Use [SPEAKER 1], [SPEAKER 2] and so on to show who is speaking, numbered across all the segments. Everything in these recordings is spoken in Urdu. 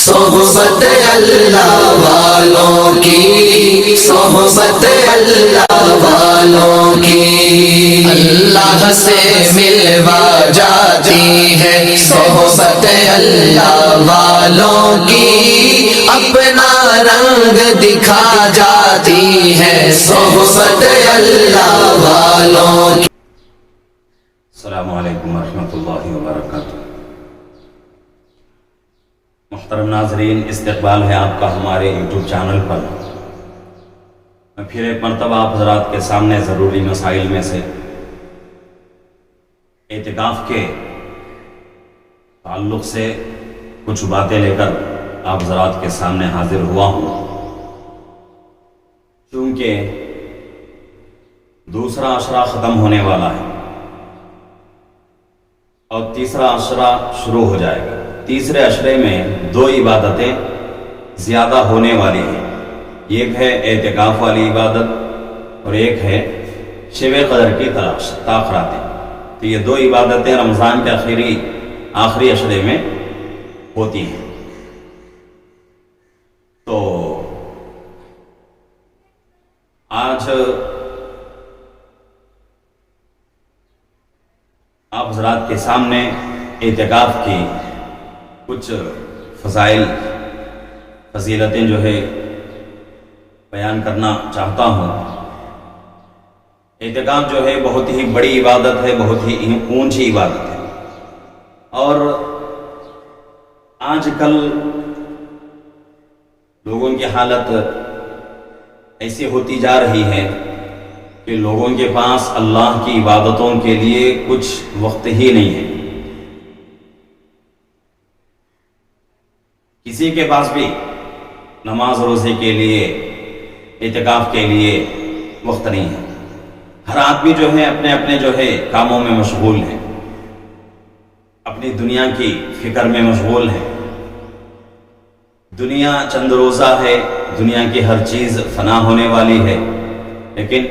[SPEAKER 1] صحبت اللہ والوں کی، صحبت اللہ والوں کی، اللہ سے ملوا جاتی ہے صحبت اللہ والوں کی، اپنا رنگ دکھا جاتی ہے صحبت اللہ والوں کی۔
[SPEAKER 2] السلام علیکم ورحمۃ اللہ وبرکاتہ۔ محترم ناظرین، استقبال ہے آپ کا ہمارے یوٹیوب چینل پر۔ میں پھر ایک مرتبہ آپ حضرات کے سامنے ضروری مسائل میں سے اعتکاف کے تعلق سے کچھ باتیں لے کر آپ حضرات کے سامنے حاضر ہوا ہوں، چونکہ دوسرا عشرہ ختم ہونے والا ہے اور تیسرا عشرہ شروع ہو جائے گا۔ تیسرے عشرے میں دو عبادتیں زیادہ ہونے والی ہیں، ایک ہے اعتکاف والی عبادت اور ایک ہے شب قدر کی تلاش تاخراتیں۔ تو یہ دو عبادتیں رمضان کے آخری عشرے میں ہوتی ہیں۔ تو آج آپ حضرات کے سامنے اعتکاف کی کچھ فضائل فضیلتیں جو ہے بیان کرنا چاہتا ہوں۔ اعتکاف جو ہے بہت ہی بڑی عبادت ہے، بہت ہی اونچی عبادت ہے، اور آج کل لوگوں کی حالت ایسی ہوتی جا رہی ہے کہ لوگوں کے پاس اللہ کی عبادتوں کے لیے کچھ وقت ہی نہیں ہے۔ کسی کے پاس بھی نماز روزے کے لیے، اعتکاف کے لیے وقت نہیں ہے۔ ہر آدمی جو ہے اپنے اپنے جو ہے کاموں میں مشغول ہے، اپنی دنیا کی فکر میں مشغول ہے۔ دنیا چند روزہ ہے، دنیا کی ہر چیز فنا ہونے والی ہے، لیکن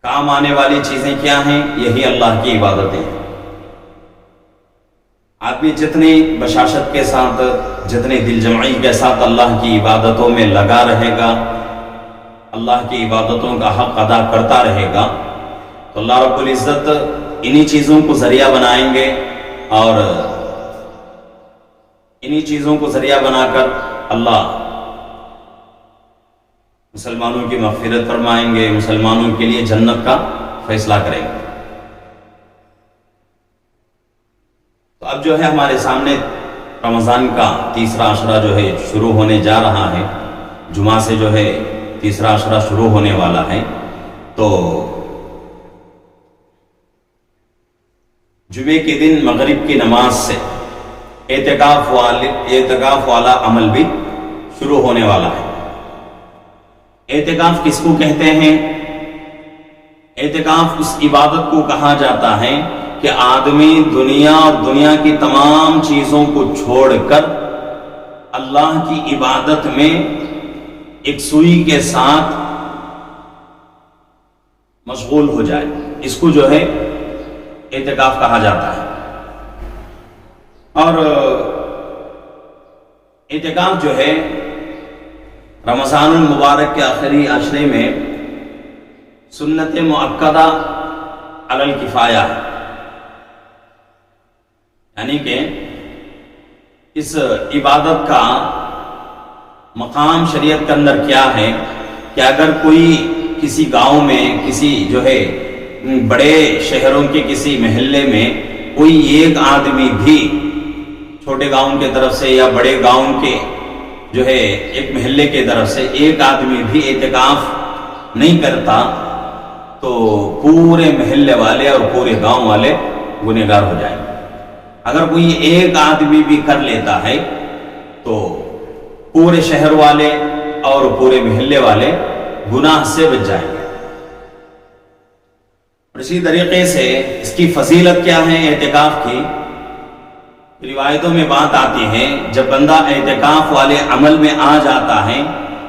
[SPEAKER 2] کام آنے والی چیزیں کیا ہیں؟ یہی اللہ کی عبادتیں ہیں۔ آدمی جتنی بشاشت کے ساتھ، جتنی دل جمعی کے ساتھ اللہ کی عبادتوں میں لگا رہے گا، اللہ کی عبادتوں کا حق ادا کرتا رہے گا، تو اللہ رب العزت انہی چیزوں کو ذریعہ بنائیں گے، اور انہی چیزوں کو ذریعہ بنا کر اللہ مسلمانوں کی مغفرت فرمائیں گے، مسلمانوں کے لیے جنت کا فیصلہ کریں گے۔ تو اب جو ہے ہمارے سامنے رمضان کا تیسرا عشرہ جو ہے شروع ہونے جا رہا ہے، جمعہ سے جو ہے تیسرا عشرہ شروع ہونے والا ہے۔ تو جمعے کے دن مغرب کی نماز سے اعتکاف والا عمل بھی شروع ہونے والا ہے۔ اعتکاف کس کو کہتے ہیں؟ اعتکاف اس عبادت کو کہا جاتا ہے کہ آدمی دنیا اور دنیا کی تمام چیزوں کو چھوڑ کر اللہ کی عبادت میں ایک سوئی کے ساتھ مشغول ہو جائے، اس کو جو ہے اعتکاف کہا جاتا ہے۔ اور اعتکاف جو ہے رمضان المبارک کے آخری عشرے میں سنت مؤکدہ علی الکفایہ ہے، یعنی کہ اس عبادت کا مقام شریعت کے اندر کیا ہے کہ اگر کوئی کسی گاؤں میں، کسی جو ہے بڑے شہروں کے کسی محلے میں کوئی ایک آدمی بھی چھوٹے گاؤں کے طرف سے یا بڑے گاؤں کے جو ہے ایک محلے کے طرف سے ایک آدمی بھی اعتکاف نہیں کرتا، تو پورے محلے والے اور پورے گاؤں والے گنہگار ہو جائیں گے۔ اگر کوئی ایک آدمی بھی کر لیتا ہے تو پورے شہر والے اور پورے محلے والے گناہ سے بچ جائیں گے۔ اور اسی طریقے سے اس کی فضیلت کیا ہے اعتکاف کی؟ روایتوں میں بات آتی ہے جب بندہ اعتکاف والے عمل میں آ جاتا ہے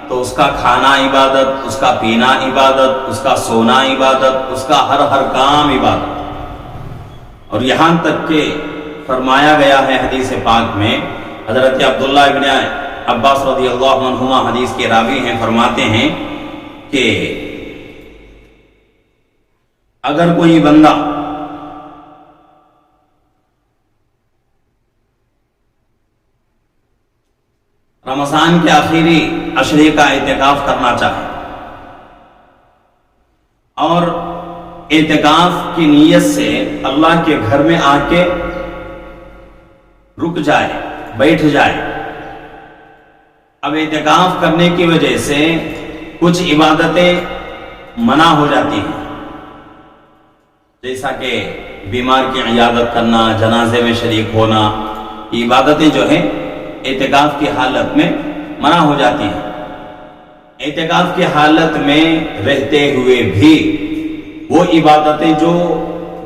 [SPEAKER 2] تو اس کا کھانا عبادت، اس کا پینا عبادت، اس کا سونا عبادت، اس کا ہر کام عبادت، اور یہاں تک کہ فرمایا گیا ہے حدیث پاک میں، حضرت عبداللہ ابن عباس رضی اللہ عنہما حدیث کے راوی ہیں، فرماتے ہیں کہ اگر کوئی بندہ رمضان کے آخری عشرے کا اعتکاف کرنا چاہے اور اعتکاف کی نیت سے اللہ کے گھر میں آ کے رک جائے، بیٹھ جائے، اب اعتکاف کرنے کی وجہ سے کچھ عبادتیں منع ہو جاتی ہیں، جیسا کہ بیمار کی عیادت کرنا، جنازے میں شریک ہونا، یہ عبادتیں جو ہیں اعتکاف کی حالت میں منع ہو جاتی ہیں۔ اعتکاف کی حالت میں رہتے ہوئے بھی وہ عبادتیں جو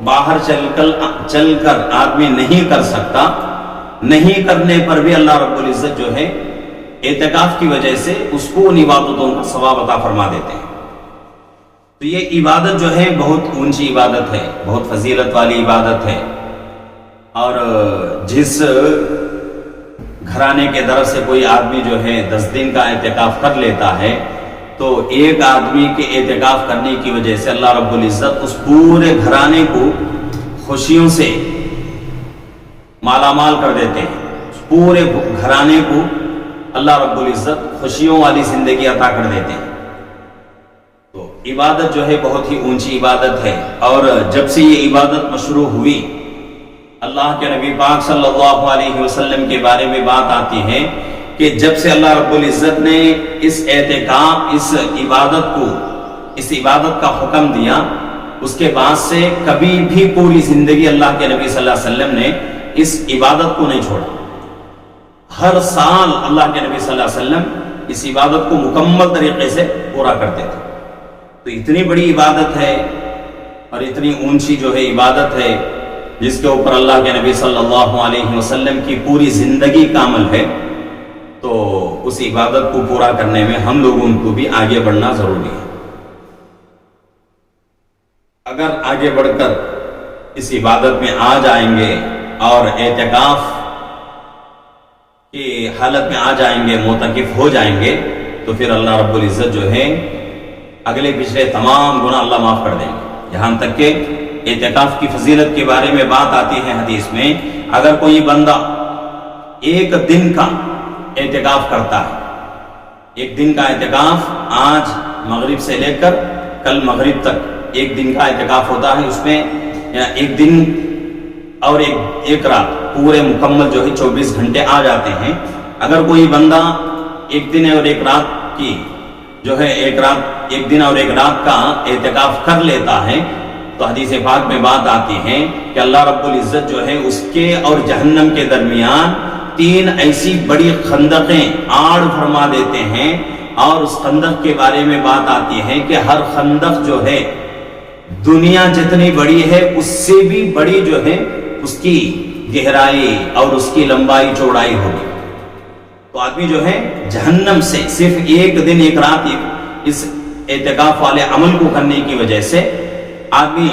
[SPEAKER 2] باہر چل کر آدمی نہیں کر سکتا، نہیں کرنے پر بھی اللہ رب العزت جو ہے اعتکاف کی وجہ سے اس کو ان عبادتوں کا ثواب عطا فرما دیتے ہیں۔ تو یہ عبادت جو ہے بہت اونچی عبادت ہے، بہت فضیلت والی عبادت ہے، اور جس گھرانے کے طرف سے کوئی آدمی جو ہے 10 دن کا اعتکاف کر لیتا ہے تو ایک آدمی کے اعتکاف کرنے کی وجہ سے اللہ رب العزت اس پورے گھرانے کو خوشیوں سے مالا مال کر دیتے ہیں، اس پورے گھرانے کو اللہ رب العزت خوشیوں والی زندگی عطا کر دیتے ہیں۔ تو عبادت جو ہے بہت ہی اونچی عبادت ہے، اور جب سے یہ عبادت مشروع ہوئی، اللہ کے نبی پاک صلی اللہ علیہ وسلم کے بارے میں بات آتی ہے کہ جب سے اللہ رب العزت نے اس اعتکاف، اس عبادت کا حکم دیا، اس کے بعد سے کبھی بھی پوری زندگی اللہ کے نبی صلی اللہ علیہ وسلم نے اس عبادت کو نہیں چھوڑا۔ ہر سال اللہ کے نبی صلی اللہ علیہ وسلم اس عبادت کو مکمل طریقے سے پورا کرتے تھے۔ تو اتنی بڑی عبادت ہے اور اتنی اونچی جو ہے عبادت ہے، جس کے اوپر اللہ کے نبی صلی اللہ علیہ وسلم کی پوری زندگی کا عمل ہے، تو اس عبادت کو پورا کرنے میں ہم لوگوں کو بھی آگے بڑھنا ضروری ہے۔ اگر آگے بڑھ کر اس عبادت میں آ جائیں گے اور اعتکاف کی حالت میں آ جائیں گے، معتکف ہو جائیں گے، تو پھر اللہ رب العزت جو ہے اگلے پچھلے تمام گناہ اللہ معاف کر دیں گے۔ یہاں تک کہ اعتکاف کی فضیلت کے بارے میں بات آتی ہے حدیث میں، اگر کوئی بندہ ایک دن کا اعتکاف کرتا ہے، ایک دن کا اعتکاف آج مغرب سے لے کر کل مغرب تک ایک دن کا اعتکاف ہوتا ہے، اس میں ایک دن اور ایک رات پورے مکمل جو ہے 24 گھنٹے آ جاتے ہیں۔ اگر کوئی بندہ ایک دن اور ایک رات کی جو ہے ایک دن اور ایک رات کا اعتکاف کر لیتا ہے، تو حدیث پاک میں بات آتی ہے کہ اللہ رب العزت جو ہے اس کے اور جہنم کے درمیان 3 ایسی بڑی خندقیں آڑ فرما دیتے ہیں، اور اس خندق کے بارے میں بات آتی ہے کہ ہر خندق جو ہے دنیا جتنی بڑی ہے اس سے بھی بڑی جو ہے اس کی گہرائی اور اس کی لمبائی چوڑائی ہوگی۔ تو آدمی جو ہے جہنم سے صرف ایک دن ایک رات اس اعتکاف والے عمل کو کرنے کی وجہ سے آدمی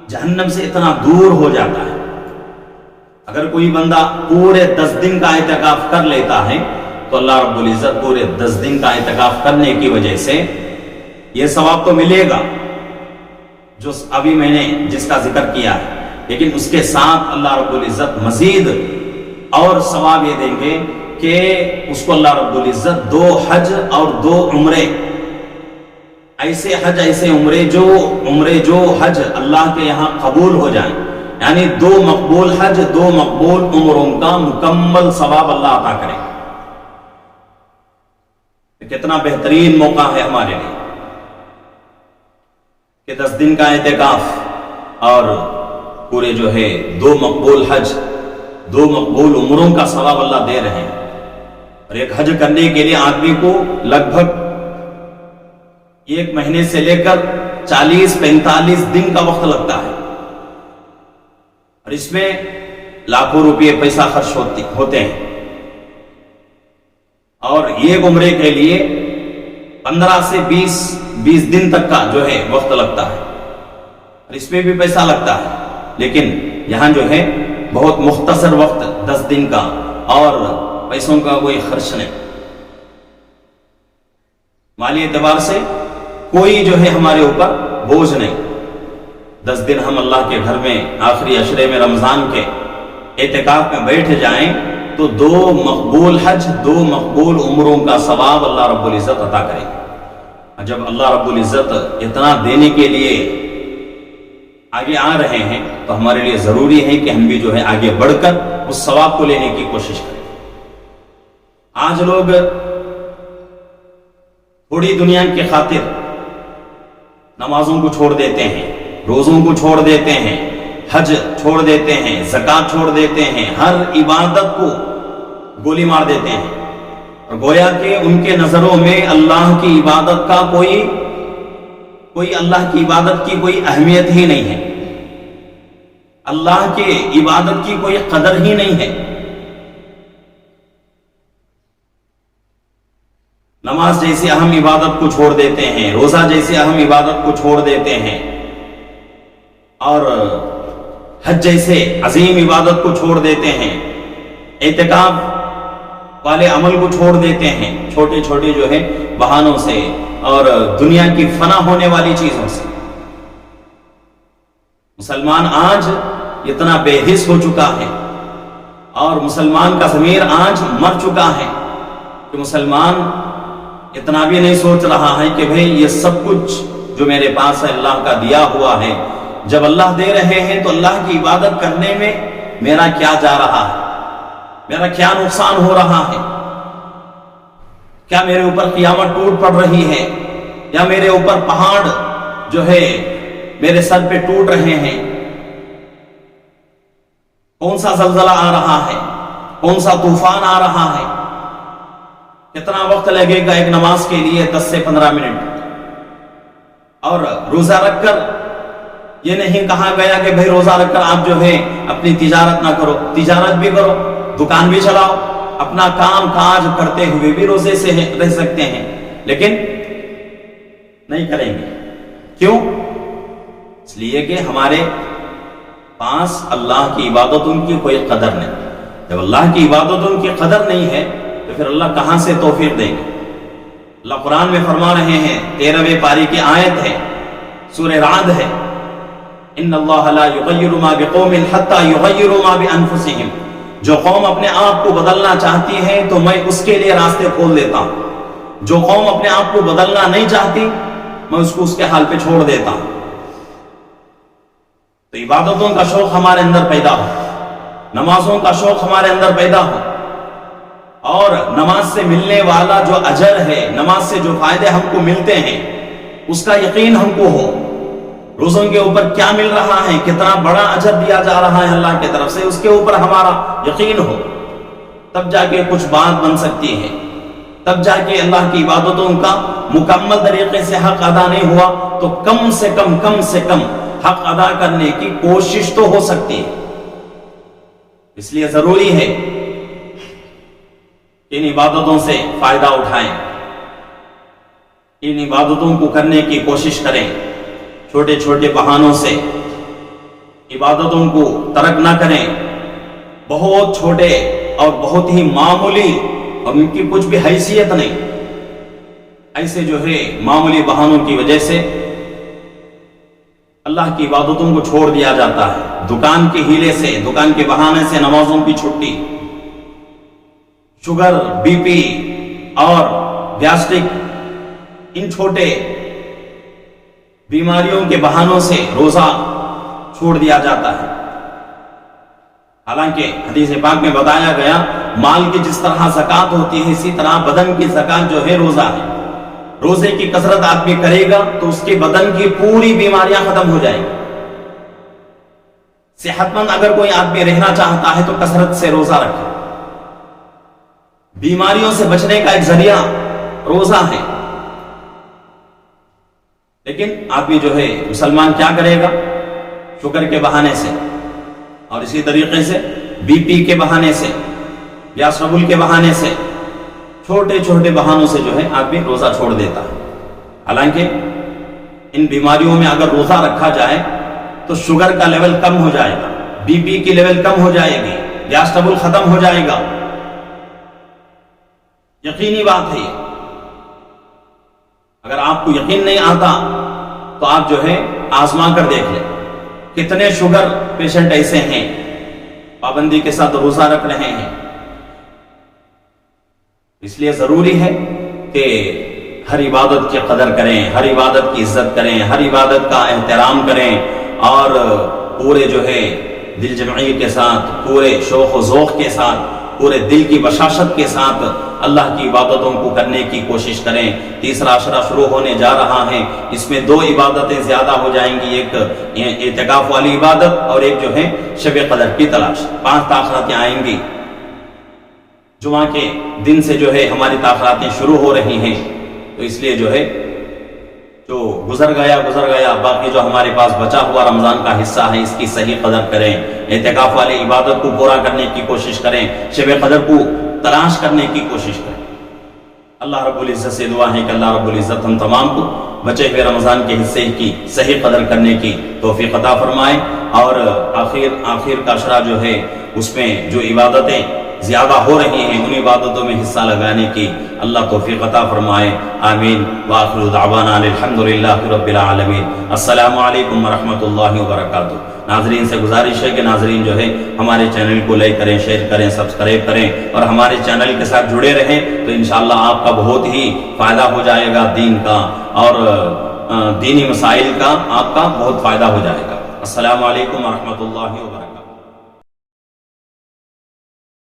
[SPEAKER 2] جہنم سے اتنا دور ہو جاتا ہے۔ اگر کوئی بندہ پورے 10 دن کا اعتکاف کر لیتا ہے تو اللہ رب العزت پورے 10 دن کا اعتکاف کرنے کی وجہ سے یہ ثواب تو ملے گا جو ابھی میں نے جس کا ذکر کیا ہے، لیکن اس کے ساتھ اللہ رب العزت مزید اور ثواب یہ دیں گے کہ اس کو اللہ رب العزت 2 حج اور 2 عمرے، ایسے حج ایسے عمرے جو حج اللہ کے یہاں قبول ہو جائیں، یعنی 2 مقبول حج 2 مقبول عمروں کا مکمل ثواب اللہ عطا کرے۔ کتنا بہترین موقع ہے ہمارے لیے کہ 10 دن کا اعتکاف اور پورے جو ہے 2 مقبول حج 2 مقبول عمروں کا ثواب اللہ دے رہے ہیں۔ اور ایک حج کرنے کے لیے آدمی کو لگ بھگ 1 مہینے سے لے کر 40-45 دن کا وقت لگتا ہے، اور اس میں لاکھوں روپے پیسہ خرچ ہوتے ہیں، اور ایک عمرے کے لیے 15 سے 20 دن تک کا جو ہے وقت لگتا ہے، اور اس میں بھی پیسہ لگتا ہے۔ لیکن یہاں جو ہے بہت مختصر وقت 10 دن کا، اور پیسوں کا کوئی خرچ نہیں، مالی اعتبار سے کوئی جو ہے ہمارے اوپر بوجھ نہیں۔ 10 دن ہم اللہ کے گھر میں آخری عشرے میں رمضان کے اعتکاف میں بیٹھ جائیں تو 2 مقبول حج، 2 مقبول عمروں کا ثواب اللہ رب العزت عطا کرے گا۔ جب اللہ رب العزت اتنا دینے کے لیے آگے آ رہے ہیں تو ہمارے لیے ضروری ہے کہ ہم بھی جو ہے آگے بڑھ کر اس ثواب کو لینے کی کوشش کریں۔ آج لوگ تھوڑی دنیا کی خاطر نمازوں کو چھوڑ دیتے ہیں، روزوں کو چھوڑ دیتے ہیں، حج چھوڑ دیتے ہیں، زکوٰۃ چھوڑ دیتے ہیں، ہر عبادت کو گولی مار دیتے ہیں، اور گویا کہ ان کے نظروں میں اللہ کی عبادت کا کوئی اللہ کی عبادت کی کوئی اہمیت ہی نہیں ہے، اللہ کی عبادت کی کوئی قدر ہی نہیں ہے۔ نماز جیسی اہم عبادت کو چھوڑ دیتے ہیں، روزہ جیسی اہم عبادت کو چھوڑ دیتے ہیں، اور حج جیسے عظیم عبادت کو چھوڑ دیتے ہیں، اعتکاف والے عمل کو چھوڑ دیتے ہیں، چھوٹے چھوٹے جو ہے بہانوں سے اور دنیا کی فنا ہونے والی چیزوں سے۔ مسلمان آج اتنا بے حس ہو چکا ہے، اور مسلمان کا ضمیر آج مر چکا ہے کہ مسلمان اتنا بھی نہیں سوچ رہا ہے کہ بھئی یہ سب کچھ جو میرے پاس ہے اللہ کا دیا ہوا ہے، جب اللہ دے رہے ہیں تو اللہ کی عبادت کرنے میں میرا کیا جا رہا ہے، میرا کیا نقصان ہو رہا ہے، کیا میرے اوپر قیامت ٹوٹ پڑ رہی ہے، یا میرے اوپر پہاڑ جو ہے میرے سر پہ ٹوٹ رہے ہیں، کون سا زلزلہ آ رہا ہے، کون سا طوفان آ رہا ہے، کتنا وقت لگے گا ایک نماز کے لیے؟ 10 سے 15 منٹ۔ اور روزہ رکھ کر یہ نہیں کہا گیا کہ بھئی روزہ رکھ کر آپ جو ہے اپنی تجارت نہ کرو، تجارت بھی کرو، دکان بھی چلاؤ، اپنا کام کاج کرتے ہوئے بھی روزے سے رہ سکتے ہیں، لیکن نہیں کریں گے۔ کیوں؟ اس لیے کہ ہمارے پاس اللہ کی عبادتوں کی کوئی قدر نہیں۔ جب اللہ کی عبادتوں کی قدر نہیں ہے تو پھر اللہ کہاں سے توفیق دیں گے؟ اللہ قرآن میں فرما رہے ہیں، 13ویں پاری کی آیت ہے، سورہ رعد ہے، ان اللہ لا یغیر ما بقوم حتی یغیروا ما بانفسہم۔ جو قوم اپنے آپ کو بدلنا چاہتی ہے تو میں اس کے لیے راستے کھول دیتا ہوں، جو قوم اپنے آپ کو بدلنا نہیں چاہتی میں اس کو اس کے حال پہ چھوڑ دیتا ہوں۔ تو عبادتوں کا شوق ہمارے اندر پیدا ہو، نمازوں کا شوق ہمارے اندر پیدا ہو، اور نماز سے ملنے والا جو اجر ہے، نماز سے جو فائدے ہم کو ملتے ہیں اس کا یقین ہم کو ہو، روزوں کے اوپر کیا مل رہا ہے، کتنا بڑا اجر دیا جا رہا ہے اللہ کی طرف سے، اس کے اوپر ہمارا یقین ہو، تب جا کے کچھ بات بن سکتی ہے، تب جا کے اللہ کی عبادتوں کا مکمل طریقے سے حق ادا نہیں ہوا تو کم سے کم حق ادا کرنے کی کوشش تو ہو سکتی ہے۔ اس لیے ضروری ہے ان عبادتوں سے فائدہ اٹھائیں، ان عبادتوں کو کرنے کی کوشش کریں، چھوٹے چھوٹے بہانوں سے عبادتوں کو ترک نہ کریں، بہت چھوٹے اور بہت ہی معمولی اور ان کی کچھ بھی حیثیت نہیں، ایسے جو ہے معمولی بہانوں کی وجہ سے اللہ کی عبادتوں کو چھوڑ دیا جاتا ہے۔ دکان کے ہیلے سے، دکان کے بہانے سے نمازوں کی چھٹی، شوگر، بی پی اور گیسٹرک، ان چھوٹے بیماریوں کے بہانوں سے روزہ چھوڑ دیا جاتا ہے۔ حالانکہ حدیث پاک میں بتایا گیا مال کی جس طرح زکوٰۃ ہوتی ہے اسی طرح بدن کی زکوٰۃ جو ہے روزہ ہے۔ روزے کی کثرت آدمی کرے گا تو اس کے بدن کی پوری بیماریاں ختم ہو جائیں گی۔ صحت مند اگر کوئی آدمی رہنا چاہتا ہے تو کثرت سے روزہ رکھے، بیماریوں سے بچنے کا ایک ذریعہ روزہ ہے۔ لیکن آدمی جو ہے مسلمان کیا کرے گا؟ شوگر کے بہانے سے اور اسی طریقے سے بی پی کے بہانے سے یا شربل کے بہانے سے، چھوٹے چھوٹے بہانوں سے جو ہے آدمی روزہ چھوڑ دیتا ہے۔ حالانکہ ان بیماریوں میں اگر روزہ رکھا جائے تو شوگر کا لیول کم ہو جائے گا، بی پی کی لیول کم ہو جائے گی، گیس ٹربل ختم ہو جائے گا، یقینی بات ہے یہ۔ اگر آپ کو یقین نہیں آتا تو آپ جو ہے آزما کر دیکھ لیں۔ کتنے شوگر پیشنٹ ایسے ہیں پابندی کے ساتھ روزہ رکھ رہے ہیں۔ اس لیے ضروری ہے کہ ہر عبادت کی قدر کریں، ہر عبادت کی عزت کریں، ہر عبادت کا احترام کریں، اور پورے جو ہے دل جمعی کے ساتھ، پورے شوق و ذوق کے ساتھ، پورے دل کی بشاشت کے ساتھ اللہ کی عبادتوں کو کرنے کی کوشش کریں۔ تیسرا عشرہ شروع ہونے جا رہا ہے، اس میں 2 عبادتیں زیادہ ہو جائیں گی، ایک اعتکاف والی عبادت اور ایک جو ہے شب قدر کی تلاش۔ 5 تاخیراتیں آئیں گی۔ جمعہ کے دن سے جو ہے ہماری تاخیراتیں شروع ہو رہی ہیں، تو اس لیے جو ہے جو گزر گیا، باقی جو ہمارے پاس بچا ہوا رمضان کا حصہ ہے اس کی صحیح قدر کریں، اعتکاف والی عبادت کو پورا کرنے کی کوشش کریں، شب قدر کو تلاش کرنے کی کوشش کریں۔ اللہ رب العزت سے دعا ہے کہ اللہ رب العزت ہم تمام کو بچے ہوئے رمضان کے حصے کی صحیح قدر کرنے کی توفیق عطا فرمائے، اور آخر کا عشرہ جو ہے اس میں جو عبادتیں زیادہ ہو رہی ہیں ان عبادتوں میں حصہ لگانے کی اللہ توفیق عطا فرمائے، آمین۔ وآخر دعوانا الحمدللہ رب العالمین۔ السلام علیکم ورحمۃ اللہ وبرکاتہ۔ ناظرین سے گزارش ہے کہ ناظرین جو ہے ہمارے چینل کو لائک کریں، شیئر کریں، سبسکرائب کریں، اور ہمارے چینل کے ساتھ جڑے رہیں، تو انشاءاللہ آپ کا بہت ہی فائدہ ہو جائے گا، دین کا اور دینی مسائل کا آپ کا بہت فائدہ ہو جائے گا۔ السلام علیکم ورحمۃ اللہ وبرکاتہ۔